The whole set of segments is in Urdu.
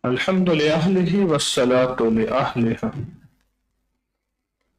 الحمد لله والصلاة لأهلها।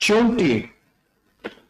34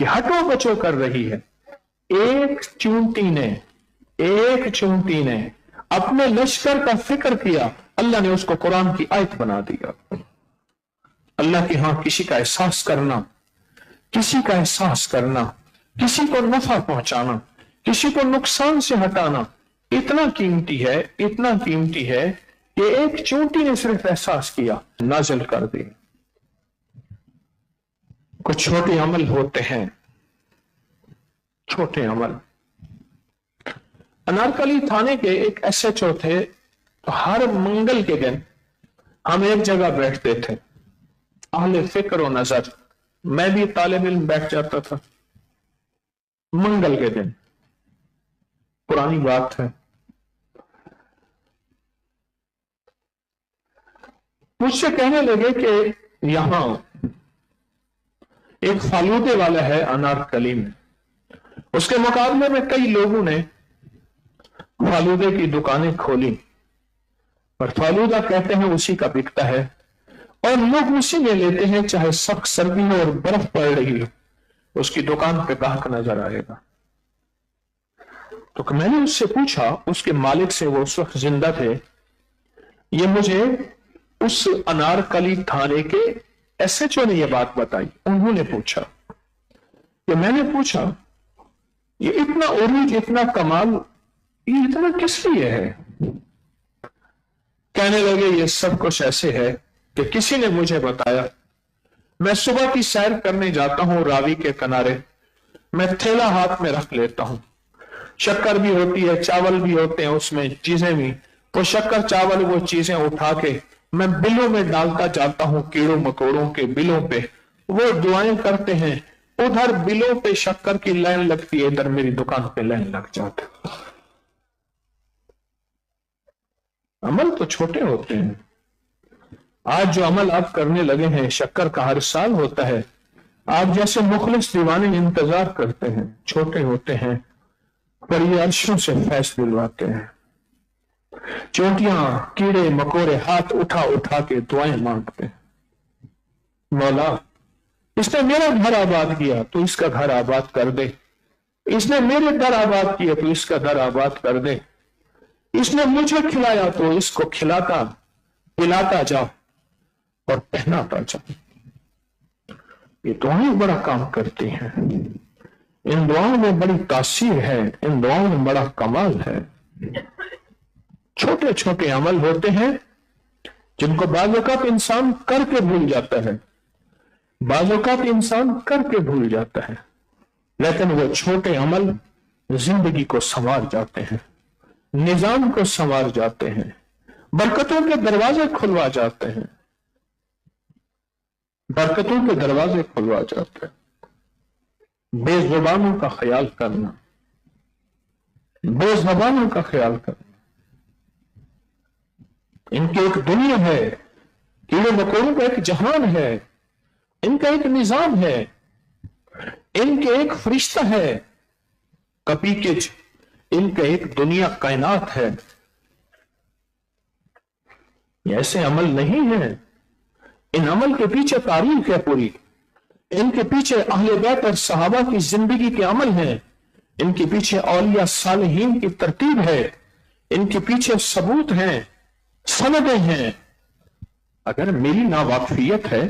کہ ہٹو بچو کر رہی ہے. ایک چونٹی نے اپنے لشکر کا فکر کیا، اللہ نے اس کو قرآن کی آیت بنا دیا. اللہ کے ہاں کسی کا احساس کرنا، کسی کو نفع پہنچانا، کسی کو نقصان سے ہٹانا اتنا قیمتی ہے کہ ایک چونٹی نے صرف احساس کیا، نازل کر دی. کچھ چھوٹے عمل ہوتے ہیں، چھوٹے عمل. انارکلی تھانے کے ایک SHO تھے، تو ہر منگل کے دن ہم ایک جگہ بیٹھتے تھے، اہل فکر و نظر. میں بھی طالب علم بیٹھ جاتا تھا منگل کے دن. پرانی بات ہے. مجھ سے کہنے لگے کہ یہاں ایک فالودے والا ہے انارکلی میں، اس کے مقابلے میں کئی لوگوں نے فالودے کی دکانیں کھولی، اور فالودہ کہتے ہیں اسی کا بکتا ہے، اور لوگ اسی میں لیتے ہیں، چاہے سخت سردی ہو اور برف پڑ رہی ہو اس کی دکان پہ گاہک نظر آئے گا. تو میں نے اس سے پوچھا، اس کے مالک سے، وہ اس وقت زندہ تھے، یہ مجھے اس انارکلی تھانے کے SHO نے یہ بات بتائی. انہوں نے پوچھا کہ میں نے پوچھا یہ اتنا عروج، اتنا کمال، یہ اتنا کس لیے ہے؟ کہنے لگے یہ سب کچھ ایسے ہے کہ کسی نے مجھے بتایا. میں صبح کی سیر کرنے جاتا ہوں راوی کے کنارے، میں تھیلا ہاتھ میں رکھ لیتا ہوں، شکر بھی ہوتی ہے، چاول بھی ہوتے ہیں، اس میں چیزیں بھی، وہ شکر چاول وہ چیزیں اٹھا کے میں بلوں میں ڈالتا جاتا ہوں، کیڑوں مکوڑوں کے بلوں پہ. وہ دعائیں کرتے ہیں، ادھر بلوں پہ شکر کی لائن لگتی ہے، ادھر میری دکان پہ لائن لگ جاتا ہے. عمل تو چھوٹے ہوتے ہیں. آج جو عمل آپ کرنے لگے ہیں، شکر کا ہر سال ہوتا ہے، آپ جیسے مخلص دیوانے انتظار کرتے ہیں، چھوٹے ہوتے ہیں پر یہ عرشوں سے فیض دلواتے ہیں. چونٹیاں، کیڑے مکوڑے ہاتھ اٹھا اٹھا کے دعائیں مانگتے ہیں. مولا اس نے میرا گھر آباد کیا تو اس کا گھر آباد کر دے، اس نے میرے در آباد کیا تو اس کا در آباد کر دے، اس نے مجھے کھلایا تو اس کو کھلاتا پلاتا جا اور پہناتا جا. یہ دعائیں بڑا کام کرتی ہیں، ان دعاؤں میں بڑی تاثیر ہے، ان دعاؤں میں بڑا کمال ہے. چھوٹے چھوٹے عمل ہوتے ہیں جن کو بعض اوقات انسان کر کے بھول جاتا ہے، بعض اوقات انسان کر کے بھول جاتا ہے، لیکن وہ چھوٹے عمل زندگی کو سنوار جاتے ہیں، نظام کو سنوار جاتے ہیں، برکتوں کے دروازے کھلوا جاتے ہیں، برکتوں کے دروازے کھلوا جاتے ہیں. بے زبانوں کا خیال کرنا، بے زبانوں کا خیال کرنا. ان کی ایک دنیا ہے، کیڑے مکوڑوں کا ایک جہان ہے، ان کا ایک نظام ہے، ان کے ایک فرشتہ ہے کپیکج، ان کا ایک دنیا کائنات ہے. یہ ایسے عمل نہیں ہے، ان عمل کے پیچھے تاریخ ہے پوری، ان کے پیچھے اہل بیت اور صحابہ کی زندگی کے عمل ہیں، ان کے پیچھے اولیاء صالحین کی ترتیب ہے، ان کے پیچھے ثبوت ہیں، سندیں ہیں. اگر میری ناواقفیت ہے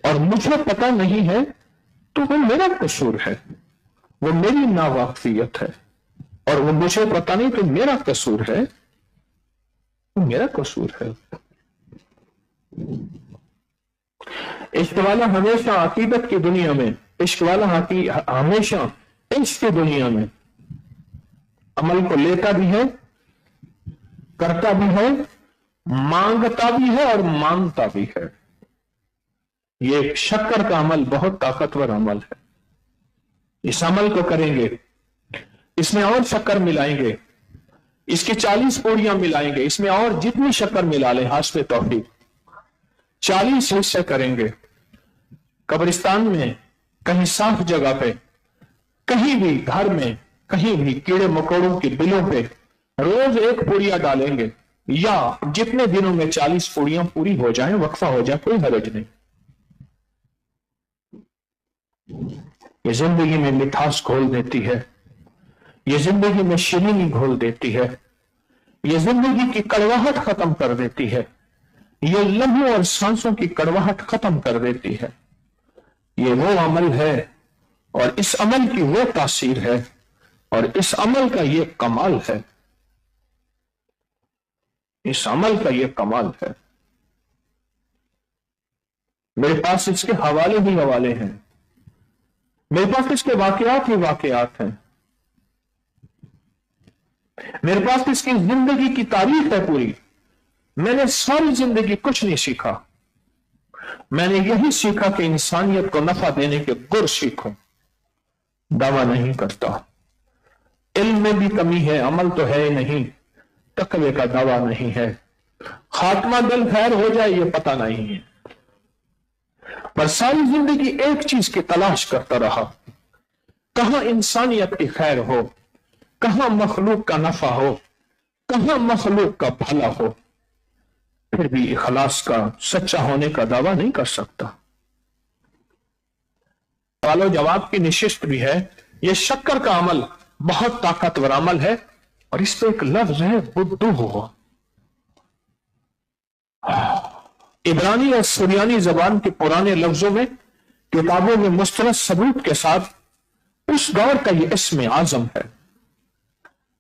اور مجھے پتہ نہیں ہے تو وہ میرا قصور ہے، وہ میری ناواقفیت ہے، اور وہ مجھے پتہ نہیں تو میرا قصور ہے، وہ میرا قصور ہے. عشق والا ہمیشہ عقیدت کی دنیا میں، عشق والا ہمیشہ عشق کی دنیا میں عمل کو لیتا بھی ہے، کرتا بھی ہے، مانگتا بھی ہے اور مانتا بھی ہے. یہ شکر کا عمل بہت طاقتور عمل ہے. اس عمل کو کریں گے، اس میں اور شکر ملائیں گے، اس کی 40 پوڑیاں ملائیں گے، اس میں اور جتنی شکر ملا لیں حسب توفیق 40 حصے کریں گے. قبرستان میں، کہیں صاف جگہ پہ، کہیں بھی گھر میں، کہیں بھی کیڑے مکوڑوں کی بلوں پہ روز ایک پوڑیا ڈالیں گے، یا جتنے دنوں میں 40 پوڑیاں پوری ہو جائیں، وقفہ ہو جائے، کوئی حرج نہیں. یہ زندگی میں مٹھاس گھول دیتی ہے، یہ زندگی میں شیرینی گھول دیتی ہے، یہ زندگی کی کڑواہٹ ختم کر دیتی ہے، یہ لمحوں اور سانسوں کی کڑواہٹ ختم کر دیتی ہے۔ یہ وہ عمل ہے اور اس عمل کی وہ تاثیر ہے اور اس عمل کا یہ کمال ہے، اس عمل کا یہ کمال ہے۔ میرے پاس اس کے حوالے ہی حوالے ہیں، میرے پاس اس کے واقعات ہی واقعات ہیں، میرے پاس اس کی زندگی کی تاریخ ہے پوری۔ میں نے ساری زندگی کچھ نہیں سیکھا، میں نے یہی سیکھا کہ انسانیت کو نفع دینے کے گر سیکھوں، دعویٰ نہیں کرتا۔ علم میں بھی کمی ہے، عمل تو ہے نہیں، تقوی کا دعویٰ نہیں ہے، خاتمہ دل خیر ہو جائے یہ پتہ نہیں ہے، پر ساری زندگی ایک چیز کی تلاش کرتا رہا، کہاں انسانیت کی خیر ہو، کہاں مخلوق کا نفع ہو، کہاں مخلوق کا بھلا ہو، پھر بھی اخلاص کا سچا ہونے کا دعویٰ نہیں کر سکتا۔ سوال و جواب کی نشست بھی ہے، یہ شکر کا عمل بہت طاقتور عمل ہے، اور اس پہ ایک لفظ ہے بدو ہو۔ عبرانی اور سریانی زبان کے پرانے لفظوں میں، کتابوں میں مستند ثبوت کے ساتھ اس دور کا یہ اسم اعظم ہے،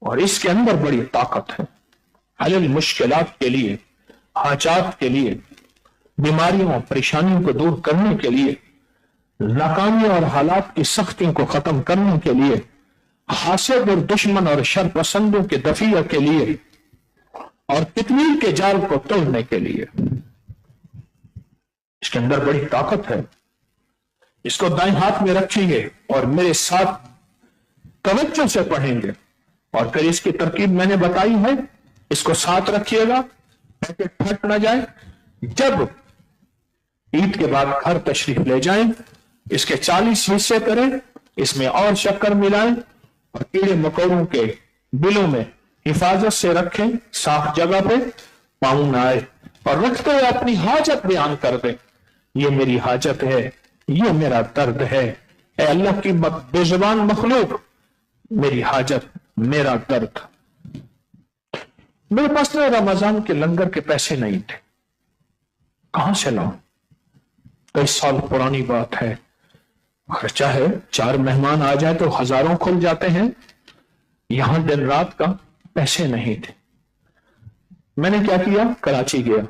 اور اس کے اندر بڑی طاقت ہے۔ حل المشکلات کے لیے، حاجات کے لیے، بیماریوں اور پریشانیوں کو دور کرنے کے لیے، ناکامی اور حالات کی سختیوں کو ختم کرنے کے لیے، حاسد اور دشمن اور شر پسندوں کے دفیع کے لیے، اور تکمیل کے جال کو توڑنے کے لیے۔ اس کے اندر بڑی طاقت ہے۔ اس کو دائیں ہاتھ میں رکھیں گے اور میرے ساتھ توجہ سے پڑھیں گے، اور پھر اس کی ترکیب میں نے بتائی ہے، اس کو ساتھ رکھیے گا پیکٹ پھٹ نہ جائے۔ جب عید کے بعد گھر تشریف لے جائیں، اس کے 40 حصے کریں، اس میں اور شکر ملائیں، اور کیڑے مکوڑوں کے بلوں میں حفاظت سے رکھیں، صاف جگہ پہ پاؤں نہ آئے، اور رکھتے ہوئے اپنی حاجت بیان کر دیں، یہ میری حاجت ہے، یہ میرا درد ہے، اے اللہ کی بے زبان مخلوق، میری حاجت، میرا درد۔ میرے پاس تو رمضان کے لنگر کے پیسے نہیں تھے، کہاں سے لاؤں؟ کئی سال پرانی بات ہے، خرچہ ہے، 4 مہمان آ جائے تو ہزاروں کھل جاتے ہیں، یہاں دن رات کا پیسے نہیں تھے۔ میں نے کیا کیا؟ کراچی گیا،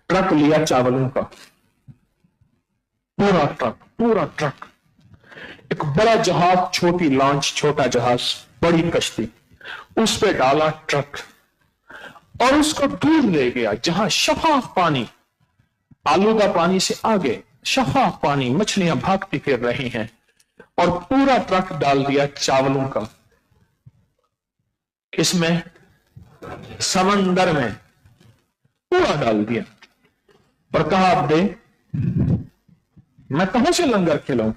ٹرک لیا چاولوں کا، پورا ٹرک، ایک بڑا جہاز، چھوٹی لانچ، چھوٹا جہاز، بڑی کشتی، اس پہ ڈالا ٹرک، اور اس کو دور لے گیا جہاں شفاف پانی، آلودہ پانی سے آگے شفاف پانی، مچھلیاں بھاگتی پھر رہی ہیں، اور پورا ٹرک ڈال دیا چاولوں کا، اس میں سمندر میں پورا ڈال دیا، اور کہا اب دے، میں کہاں سے لنگر کھلاؤں؟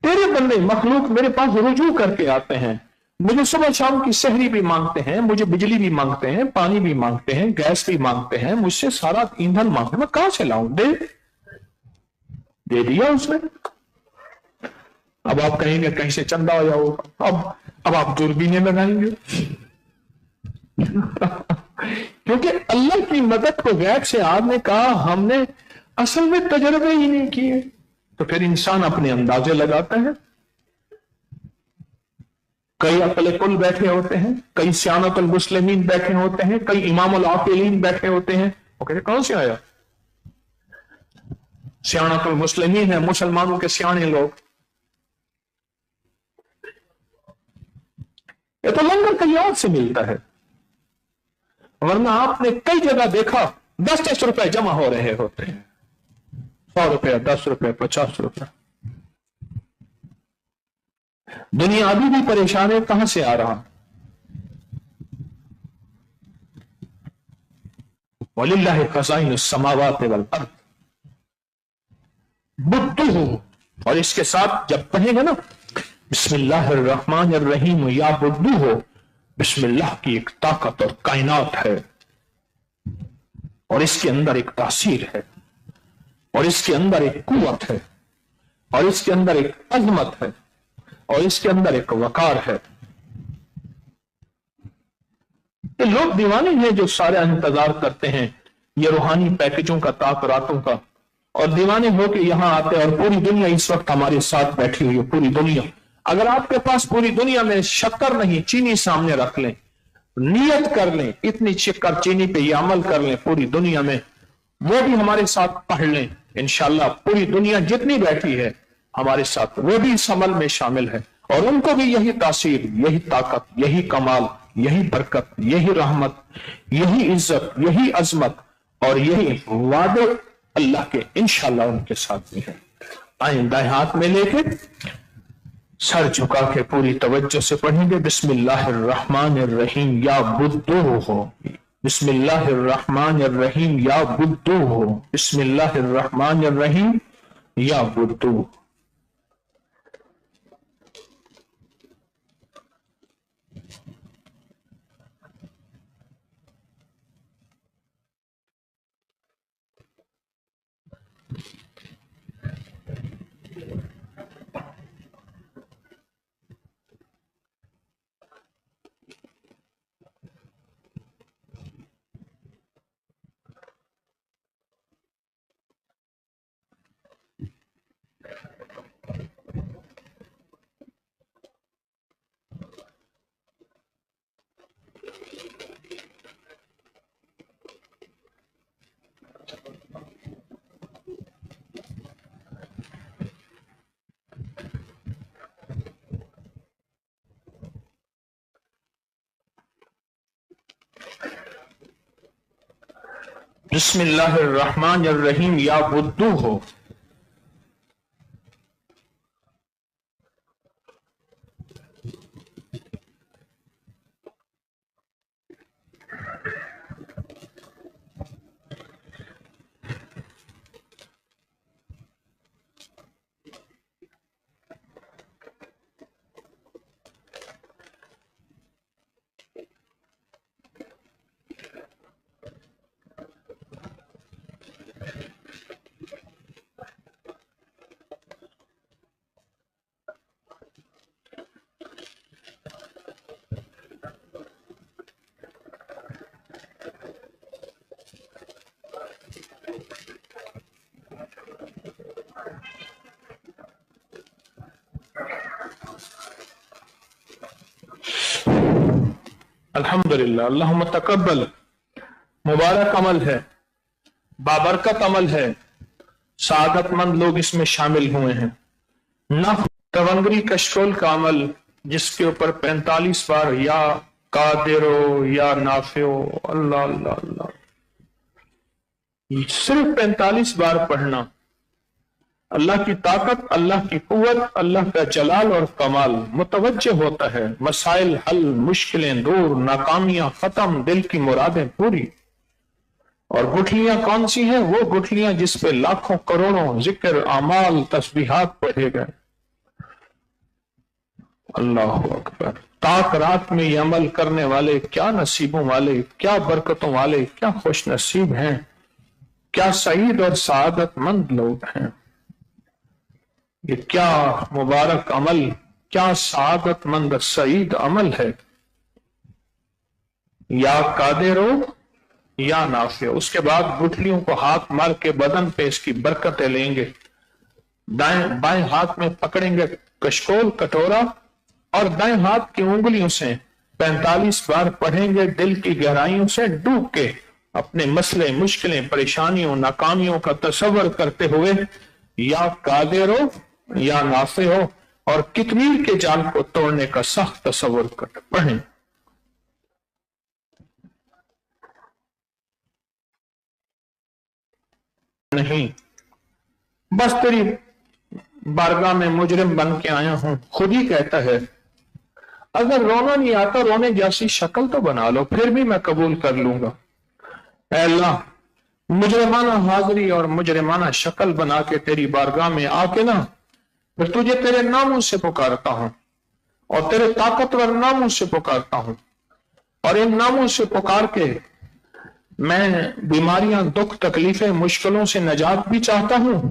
تیرے بندے مخلوق میرے پاس رجوع کر کے آتے ہیں، مجھے صبح شام کی سحری بھی مانگتے ہیں، مجھے بجلی بھی مانگتے ہیں، پانی بھی مانگتے ہیں، گیس بھی مانگتے ہیں، مجھ سے سارا ایندھن مانگتے ہیں، میں کہاں سے لاؤں؟ دے دیا اس نے۔ اب آپ کہیں گے کہیں سے چندہ ہو جاؤ، اب آپ دوربینیں لگائیں گے کیونکہ اللہ کی مدد کو غیب سے آپ نے کہا، ہم نے اصل میں تجربے ہی نہیں کیے، تو پھر انسان اپنے اندازے لگاتا ہے۔ کئی عقل کل بیٹھے ہوتے ہیں، کئی سیانت المسلمین بیٹھے ہوتے ہیں، کئی امام العاقلین بیٹھے ہوتے ہیں، وہ کہتے ہیں کہاں سے آیا؟ سیانت المسلمین ہیں، مسلمانوں کے سیانے لوگ، یہ تو لنگر کہیں اور سے ملتا ہے، ورنہ آپ نے کئی جگہ دیکھا 10 روپے جمع ہو رہے ہوتے ہیں، 100 روپے، 10 روپے، 50 روپے۔ دنیا ابھی بھی پریشان ہے، کہاں سے آ رہا؟ وَلِلَّهِ خَزَائِنُ السَّمَاوَاتِ وَالْأَرْضِ بُدُّهُ، اور اس کے ساتھ جب پڑھیں گے نا بسم اللہ الرحمن الرحیم یا بدُّهُ، بسم اللہ کی ایک طاقت اور کائنات ہے، اور اس کے اندر ایک تاثیر ہے، اور اس کے اندر ایک قوت ہے، اور اس کے اندر ایک عظمت ہے اور اس کے اندر ایک وقار ہے. لوگ دیوانے ہیں جو سارا انتظار کرتے ہیں یہ روحانی پیکجوں کا، تاثراتوں کا، اور دیوانے ہو کے یہاں آتے ہیں اور پوری دنیا اس وقت ہمارے ساتھ بیٹھی ہوئی ہے. پوری دنیا، اگر آپ کے پاس پوری دنیا میں شکر نہیں، چینی سامنے رکھ لیں، نیت کر لیں اتنی شکر چینی پہ یہ عمل کر لیں پوری دنیا میں، وہ بھی ہمارے ساتھ پڑھ لیں، انشاءاللہ پوری دنیا جتنی بیٹھی ہے ہمارے ساتھ وہ بھی اس عمل میں شامل ہے، اور ان کو بھی یہی تاثیر، یہی طاقت، یہی کمال، یہی برکت، یہی رحمت، یہی عزت، یہی عظمت اور یہی وعدے اللہ کے انشاءاللہ ان کے ساتھ بھی ہے. آئیں دائیں ہاتھ میں لے کے سر جھکا کے پوری توجہ سے پڑھیں گے. بسم اللہ الرحمن الرحیم یا بدو ہو، بسم اللہ الرحمن الرحیم یا بدو ہو، بسم اللہ الرحمن الرحیم یا بدو. بسم اللہ الرحمن الرحیم یا بدو ہو. الحمدللہ. اللہم تقبل. مبارک عمل ہے، بابرکت عمل ہے، سعادت مند لوگ اس میں شامل ہوئے ہیں. نفع تونگری کشکول کا عمل جس کے اوپر 45 بار یا قادرو یا نافعو، اللہ اللہ اللہ، صرف 45 بار پڑھنا. اللہ کی طاقت، اللہ کی قوت، اللہ کا جلال اور کمال متوجہ ہوتا ہے. مسائل حل، مشکلیں دور، ناکامیاں ختم، دل کی مرادیں پوری. اور گٹھلیاں کون سی ہیں؟ وہ گٹھلیاں جس پہ لاکھوں کروڑوں ذکر، اعمال، تسبیحات پڑھے گئے. اللہ اکبر. تاک رات میں یہ عمل کرنے والے کیا نصیبوں والے، کیا برکتوں والے، کیا خوش نصیب ہیں، کیا سعید اور سعادت مند لوگ ہیں. یہ کیا مبارک عمل، کیا سعادت مند سعید عمل ہے. یا قادر ہو یا نافع. اس کے بعد گٹھلیوں کو ہاتھ مار کے بدن پہ اس کی برکتیں لیں گے. بائیں ہاتھ میں پکڑیں گے کشکول، کٹورا، اور دائیں ہاتھ کی انگلیوں سے 45 بار پڑھیں گے. دل کی گہرائیوں سے ڈوب کے اپنے مسئلے، مشکلیں، پریشانیوں، ناکامیوں کا تصور کرتے ہوئے یا قادر ہو یا نافع ہو، اور کتمیر کے جال کو توڑنے کا سخت تصور کر پڑھیں. نہیں، بس تیری بارگاہ میں مجرم بن کے آیا ہوں. خود ہی کہتا ہے اگر رونا نہیں آتا، رونے جیسی شکل تو بنا لو، پھر بھی میں قبول کر لوں گا. اے اللہ، مجرمانہ حاضری اور مجرمانہ شکل بنا کے تیری بارگاہ میں آ کے نا پھر تجھے تیرے ناموں سے پکارتا ہوں اور تیرے طاقتور ناموں سے پکارتا ہوں. اور ان ناموں سے پکار کے میں بیماریاں، دکھ، تکلیفیں، مشکلوں سے نجات بھی چاہتا ہوں،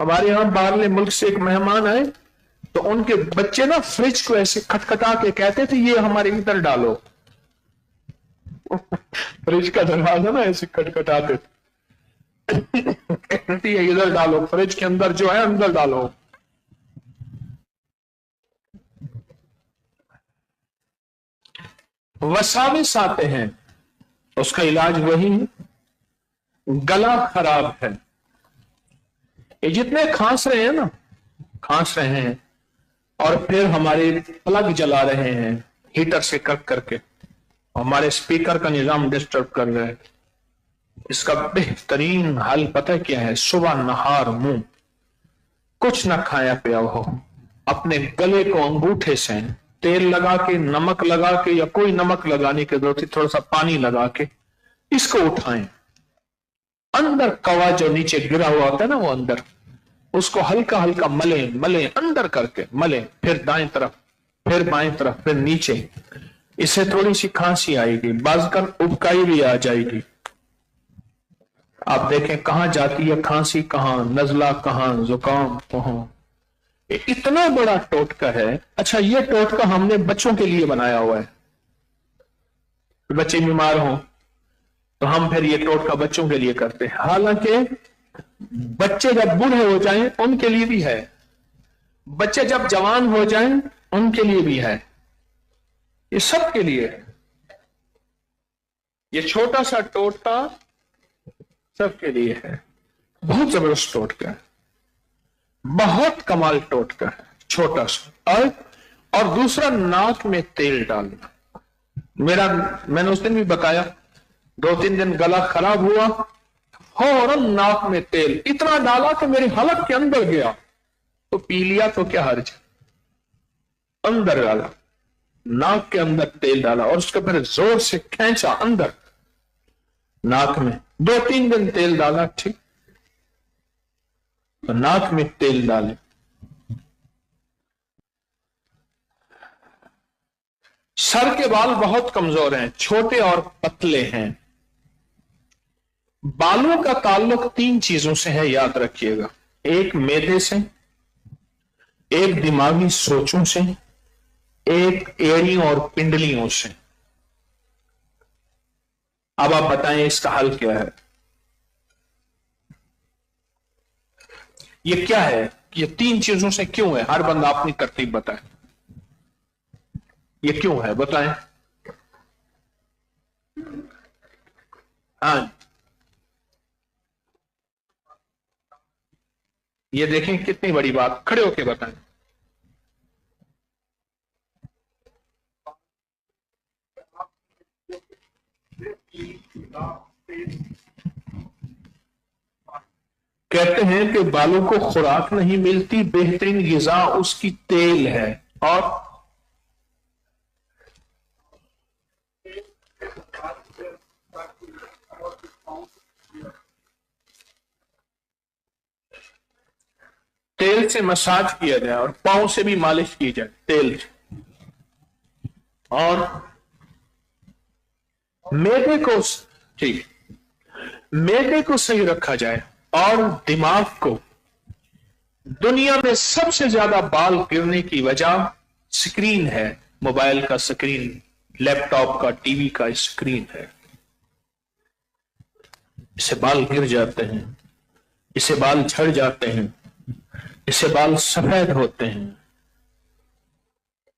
ہمارے یہاں باہرلے ملک سے ایک مہمان آئے تو ان کے بچے نا فریج کو ایسے کھٹکھٹا کے کہتے تھے یہ ہمارے ادھر ڈالو. فریج کا دروازہ نا ایسے کھٹکھٹاتے تھے ادھر ڈالو، فریج کے اندر جو ہے اندر ڈالو. وساوس آتے ہیں، اس کا علاج وہی ہے، گلا خراب ہے. یہ جتنے کھانس رہے ہیں نا، کھانس رہے ہیں اور پھر ہمارے پلگ جلا رہے ہیں ہیٹر سے کر کے، ہمارے سپیکر کا نظام ڈسٹرب کر رہے ہیں، اس کا بہترین حل پتہ کیا ہے؟ صبح نہار منہ کچھ نہ کھایا پیا ہو، اپنے گلے کو انگوٹھے سے تیل لگا کے، نمک لگا کے، یا کوئی نمک لگانے کے ضرورت ہے، تھوڑا سا پانی لگا کے اس کو اٹھائیں. اندر کوا جو نیچے گرا ہوا ہوتا ہے نا، وہ اندر اس کو ہلکا ہلکا ملیں اندر کر کے ملیں، پھر دائیں طرف، پھر بائیں طرف، پھر نیچے. اس سے تھوڑی سی کھانسی آئے گی، بعض کر ابکائی بھی آ جائے گی. آپ دیکھیں کہاں جاتی ہے کھانسی، کہاں نزلہ، کہاں زکام، کہاں. اتنا بڑا ٹوٹکا ہے. اچھا یہ ٹوٹکا ہم نے بچوں کے لیے بنایا ہوا ہے، بچے بیمار ہوں تو ہم پھر یہ ٹوٹکا بچوں کے لیے کرتے ہیں. حالانکہ بچے جب بوڑھے ہو جائیں ان کے لیے بھی ہے، بچے جب جوان ہو جائیں ان کے لیے بھی ہے، یہ سب کے لیے ہے. یہ چھوٹا سا ٹوٹکا سب کے لیے ہے. بہت زبردست ٹوٹکا ہے، بہت کمال ٹوٹکا ہے، چھوٹا سا. اور دوسرا ناک میں تیل ڈالنا. میں نے اس دن بھی بتایا، 2-3 دن گلا خراب ہوا، فوراً ناک میں تیل اتنا ڈالا کہ میری حلق کے اندر گیا، تو پی لیا تو کیا حرج، اندر ڈالا، ناک کے اندر تیل ڈالا اور اس کو پھر زور سے کھینچا اندر ناک میں. 2-3 دن تیل ڈالا، ٹھیک، تو ناک میں تیل ڈالے. سر کے بال بہت کمزور ہیں، چھوٹے اور پتلے ہیں. بالوں کا تعلق 3 چیزوں سے ہے، یاد رکھیے گا. ایک معدے سے، ایک دماغی سوچوں سے، ایک ایڑیوں اور پنڈلیوں سے. اب آپ بتائیں اس کا حل کیا ہے؟ یہ کیا ہے؟ یہ 3 چیزوں سے کیوں ہے؟ ہر بندہ اپنی ترتیب بتائے، یہ کیوں ہے بتائیں. ہاں یہ دیکھیں کتنی بڑی بات، کھڑے ہو کے بتائیں. کہتے ہیں کہ بالوں کو خوراک نہیں ملتی، بہترین غذا اس کی تیل ہے. اور تیل سے مساج کیا جائے اور پاؤں سے بھی مالش کی جائے تیل سے. اور معدے کو ٹھیک، معدے کو صحیح رکھا جائے. اور دماغ کو، دنیا میں سب سے زیادہ بال گرنے کی وجہ سکرین ہے، موبائل کا سکرین، لیپ ٹاپ کا، ٹی وی کا سکرین ہے. اسے بال گر جاتے ہیں، اسے بال جھڑ جاتے ہیں، اسے بال سفید ہوتے ہیں.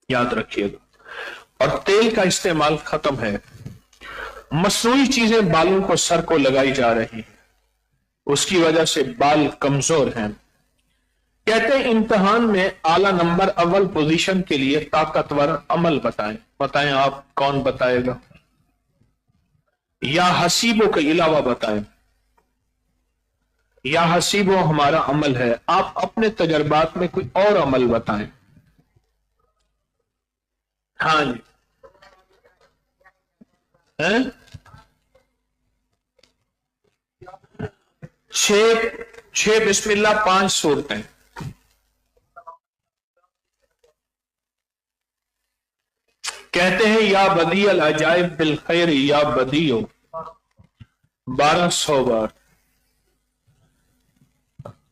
یاد رکھیے گا. اور تیل کا استعمال ختم ہے، مصنوعی چیزیں بالوں کو، سر کو لگائی جا رہی ہیں، اس کی وجہ سے بال کمزور ہیں. کہتے ہیں امتحان میں اعلی نمبر، اول پوزیشن کے لیے طاقتور عمل بتائیں. بتائیں آپ کون بتائے گا؟ یا حسیبوں کے علاوہ بتائیں. یا حسیبوں ہمارا عمل ہے، آپ اپنے تجربات میں کوئی اور عمل بتائیں. ہاں جی، چھ بسم اللہ 5 صورتیں. کہتے ہیں یا بدیع العجائب بالخیر یا بدیع 1200 بار.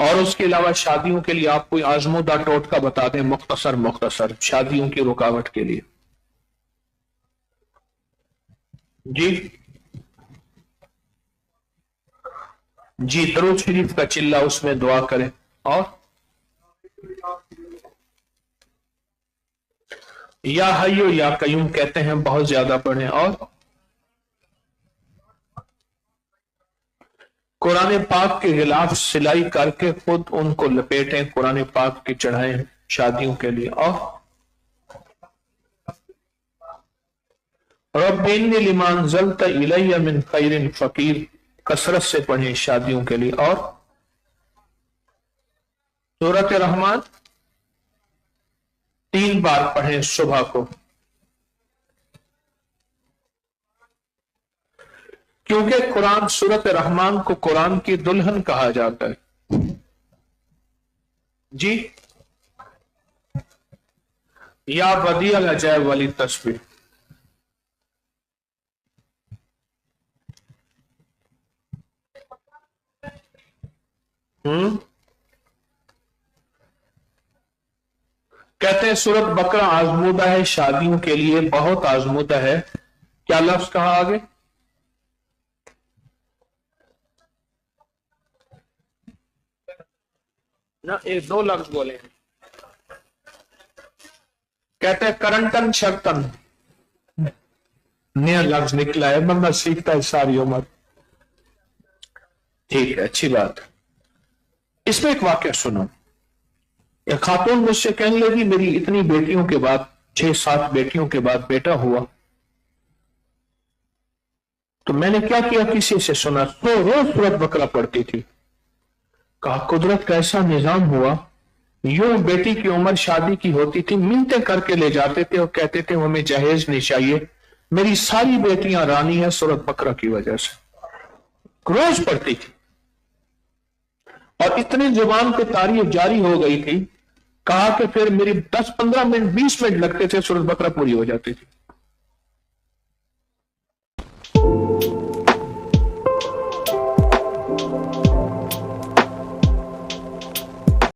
اور اس کے علاوہ شادیوں کے لیے آپ کوئی آزمودہ ٹوٹکا بتا دیں، مختصر شادیوں کی رکاوٹ کے لیے۔ جی درود شریف کا چلہ اس میں دعا کریں، اور یا حیو یا قیوم کہتے ہیں بہت زیادہ پڑھیں، اور قرآن پاک کے غلاف سلائی کر کے خود ان کو لپیٹیں، قرآن پاک کی چڑھائیں شادیوں کے لیے، اور رب انی لما انزلت الی من خیر فقیر کثرت سے پڑھیں شادیوں کے لیے، اور سورۃ رحمان 3 بار پڑھیں صبح کو، کیونکہ قرآن سورۃ رحمان کو قرآن کی دلہن کہا جاتا ہے۔ جی یا بدیع العجائب والی تسبیح۔ کہتے ہیں سورۃ بقرہ آزمودہ ہے شادیوں کے لیے، بہت آزمودہ ہے۔ کیا لفظ کہا آگے؟ نہ 2 لفظ بولے ہیں۔ کہتے ہیں کرنٹن شرطن، نیا لفظ نکلا ہے، بندہ سیکھتا ہے ساری عمر۔ ٹھیک ہے، اچھی بات۔ اس میں ایک واقعہ سنو۔ ایک خاتون مجھ سے کہنے لگی میری اتنی بیٹیوں کے بعد 6-7 بیٹیوں کے بعد بیٹا ہوا، تو میں نے کیا کیا، کسی سے سنا تو روز سورۃ بقرہ پڑھتی تھی۔ کہا قدرت کا ایسا نظام ہوا، یوں بیٹی کی عمر شادی کی ہوتی تھی، منتیں کر کے لے جاتے تھے اور کہتے تھے ہمیں جہیز نہیں چاہیے، میری ساری بیٹیاں رانی ہیں سورۃ بقرہ کی وجہ سے، روز پڑھتی تھی، اور اتنی زبان پہ تعریف جاری ہو گئی تھی، کہا کہ پھر میری 10-15 منٹ 20 منٹ لگتے تھے سورۃ بقرہ پوری ہو جاتی تھی۔